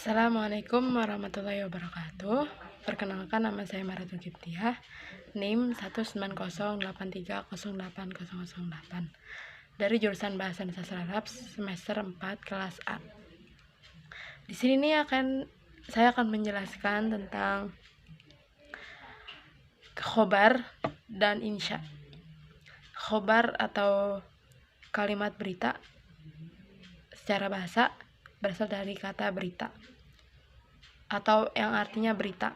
Assalamualaikum warahmatullahi wabarakatuh. Perkenalkan, nama saya Maratul Kiptiah, NIM 19083080808 dari jurusan Bahasa dan Sastra Arab semester 4 kelas A. Di sini saya akan menjelaskan tentang khobar dan insya. Khobar atau kalimat berita secara bahasa berasal dari kata berita atau yang artinya berita.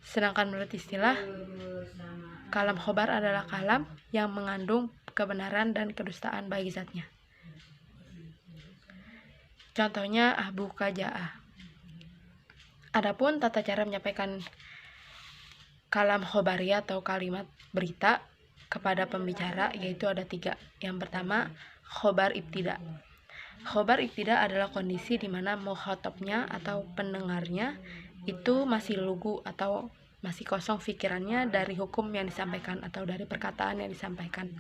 Sedangkan menurut istilah, kalam khobar adalah kalam yang mengandung kebenaran dan kedustaan bagi zatnya. Contohnya ahbu kaja'ah. Adapun tata cara menyampaikan kalam khobari atau kalimat berita kepada pembicara yaitu ada 3. Yang pertama, khobar ibtida. Khobar ibtida adalah kondisi di mana mukhatabnya atau pendengarnya itu masih lugu atau masih kosong pikirannya dari hukum yang disampaikan atau dari perkataan yang disampaikan.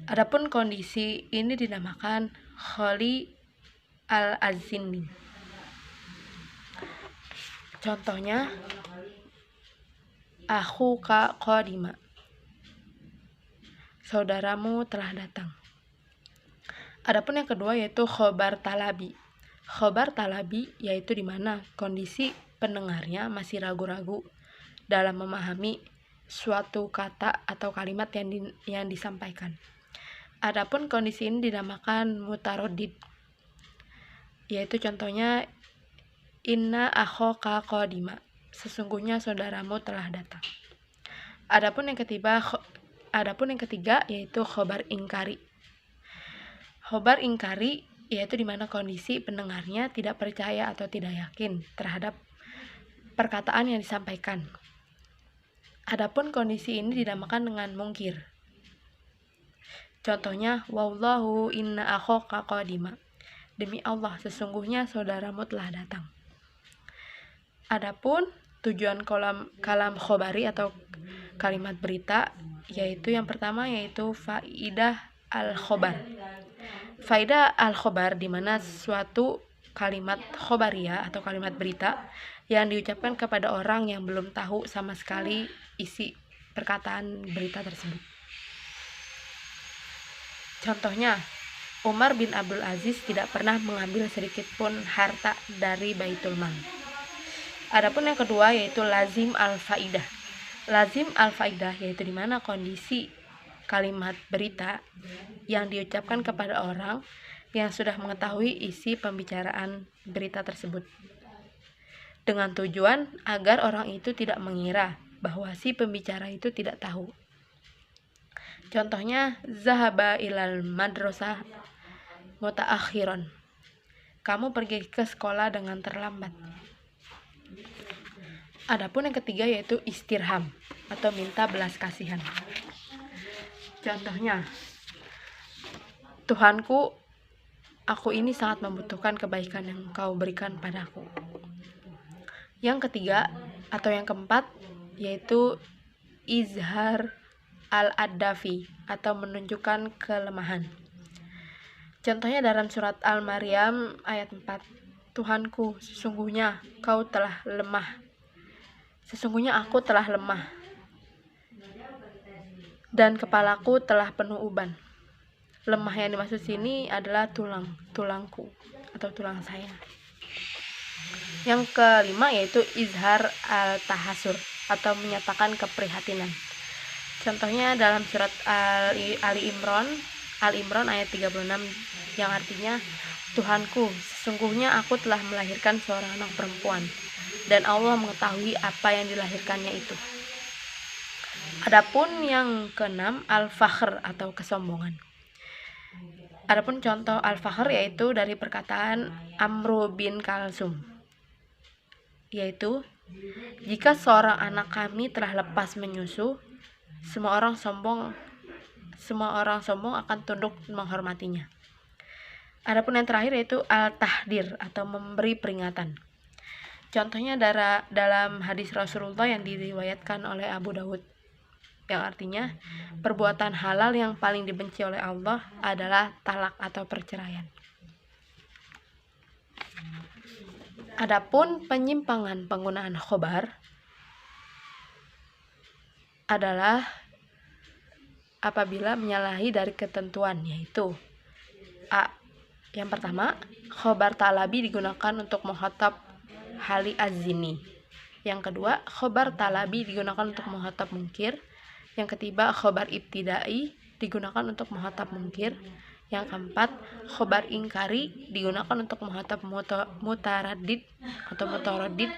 Adapun kondisi ini dinamakan kholi al-azini. Contohnya aku ka qadima. Saudaramu telah datang. Adapun yang kedua yaitu khobar talabi. Khobar talabi yaitu di mana kondisi pendengarnya masih ragu-ragu dalam memahami suatu kata atau kalimat yang disampaikan. Adapun kondisi ini dinamakan mutarodid, yaitu contohnya inna akhoka qadima. Sesungguhnya saudaramu telah datang. Adapun yang ketiga yaitu khobar ingkari. Khobar ingkari yaitu di mana kondisi pendengarnya tidak percaya atau tidak yakin terhadap perkataan yang disampaikan. Adapun kondisi ini dinamakan dengan mungkir. Contohnya wallahu inna akhoka qadima. Demi Allah, sesungguhnya saudaramu telah datang. Adapun tujuan kalam khobari atau kalimat berita yaitu yang pertama yaitu faidah al-khobar. Faidah al-khobar di mana suatu kalimat khobaria atau kalimat berita yang diucapkan kepada orang yang belum tahu sama sekali isi perkataan berita tersebut. Contohnya, Umar bin Abdul Aziz tidak pernah mengambil sedikit pun harta dari Baitul Mal. Adapun yang kedua yaitu lazim al-faidah. Lazim al-faidah yaitu di mana kondisi kalimat berita yang diucapkan kepada orang yang sudah mengetahui isi pembicaraan berita tersebut, dengan tujuan agar orang itu tidak mengira bahwa si pembicara itu tidak tahu. Contohnya zahaba ilal madrasah mutaakhiron. Kamu pergi ke sekolah dengan terlambat. Adapun yang ketiga yaitu istirham atau minta belas kasihan. Contohnya, Tuhanku, aku ini sangat membutuhkan kebaikan yang Kau berikan padaku. Yang ketiga atau yang keempat yaitu izhar al-addafi atau menunjukkan kelemahan. Contohnya dalam surat Al-Maryam ayat 4. Tuhanku, sesungguhnya Kau telah lemah. Sesungguhnya aku telah lemah dan kepalaku telah penuh uban. Lemah yang dimaksud sini adalah tulangku atau tulang saya. Yang kelima yaitu izhar al-tahasur atau menyatakan keprihatinan. Contohnya dalam surat Al-Imran ayat 36 yang artinya, Tuhanku, sesungguhnya aku telah melahirkan seorang anak perempuan dan Allah mengetahui apa yang dilahirkannya itu. Adapun yang keenam al-fakhr atau kesombongan. Adapun contoh al-fakhr yaitu dari perkataan Amru bin Kalsum, yaitu jika seorang anak kami telah lepas menyusu, semua orang sombong akan tunduk menghormatinya. Adapun yang terakhir yaitu al-tahdir atau memberi peringatan. Contohnya dalam hadis Rasulullah yang diriwayatkan oleh Abu Dawud, yang artinya perbuatan halal yang paling dibenci oleh Allah adalah talak atau perceraian. Adapun penyimpangan penggunaan khobar adalah apabila menyalahi dari ketentuan, yaitu A. Yang pertama, khobar talabi digunakan untuk menghotab hali azini. Yang kedua, khobar talabi digunakan untuk menghotab mungkir. Yang ketiga, khobar ibtidai digunakan untuk menghotab mungkir. Yang keempat, khobar ingkari digunakan untuk menghotab mutaradid atau mutaradid.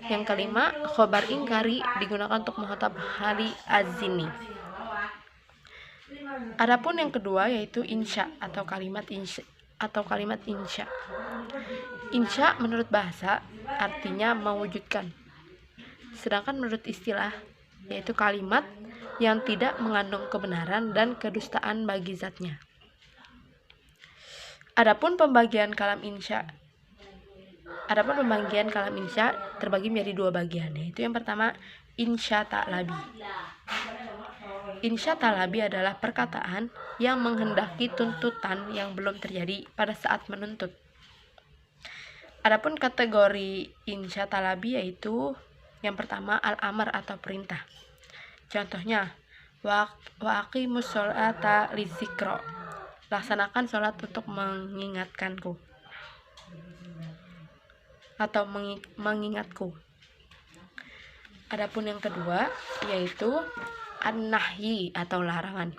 Yang kelima, khobar ingkari digunakan untuk menghotab hali azini. Adapun yang kedua yaitu insya atau kalimat insya. Insya menurut bahasa artinya mewujudkan. Sedangkan menurut istilah yaitu kalimat yang tidak mengandung kebenaran dan kedustaan bagi zatnya. Adapun pembagian kalam insya terbagi menjadi dua bagian, yaitu yang pertama insya ta'labi. Insya ta'labi adalah perkataan yang menghendaki tuntutan yang belum terjadi pada saat menuntut. Adapun kategori insya ta'labi yaitu yang pertama al-amr atau perintah. Contohnya wa aqimus sholata lizikro, laksanakan sholat untuk mengingatkanku atau mengingatku. Adapun yang kedua yaitu an-nahyi atau larangan.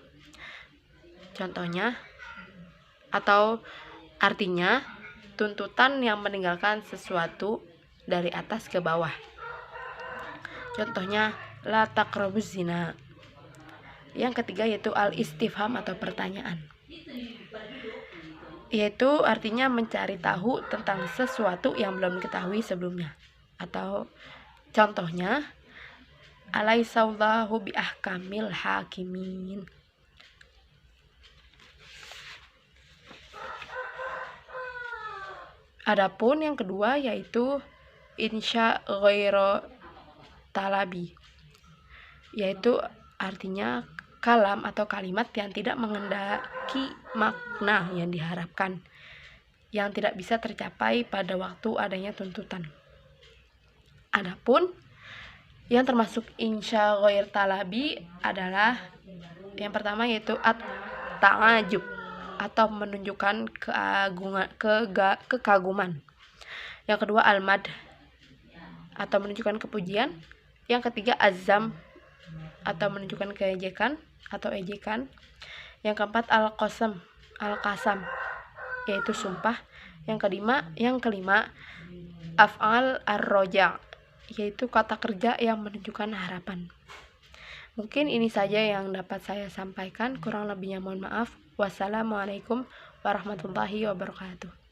Contohnya atau artinya tuntutan yang meninggalkan sesuatu dari atas ke bawah. Contohnya la taqrabuz zina. Yang ketiga yaitu al-istifham atau pertanyaan, yaitu artinya mencari tahu tentang sesuatu yang belum diketahui sebelumnya. Atau contohnya alaisallahu biahkamil hakimin. Adapun yang kedua yaitu insya ghairu talabi, yaitu artinya kalam atau kalimat yang tidak menghendaki makna yang diharapkan, yang tidak bisa tercapai pada waktu adanya tuntutan. Adapun yang termasuk insya ghair talabi adalah yang pertama yaitu at-ta'ajub atau menunjukkan kekaguman. Yang kedua al-mad atau menunjukkan kepujian. Yang ketiga azam atau menunjukkan keejekan atau ejekan. Yang keempat al-qasam yaitu sumpah. Yang kelima af'al ar-roja, yaitu kata kerja yang menunjukkan harapan. Mungkin ini saja yang dapat saya sampaikan, kurang lebihnya mohon maaf. Wassalamualaikum warahmatullahi wabarakatuh.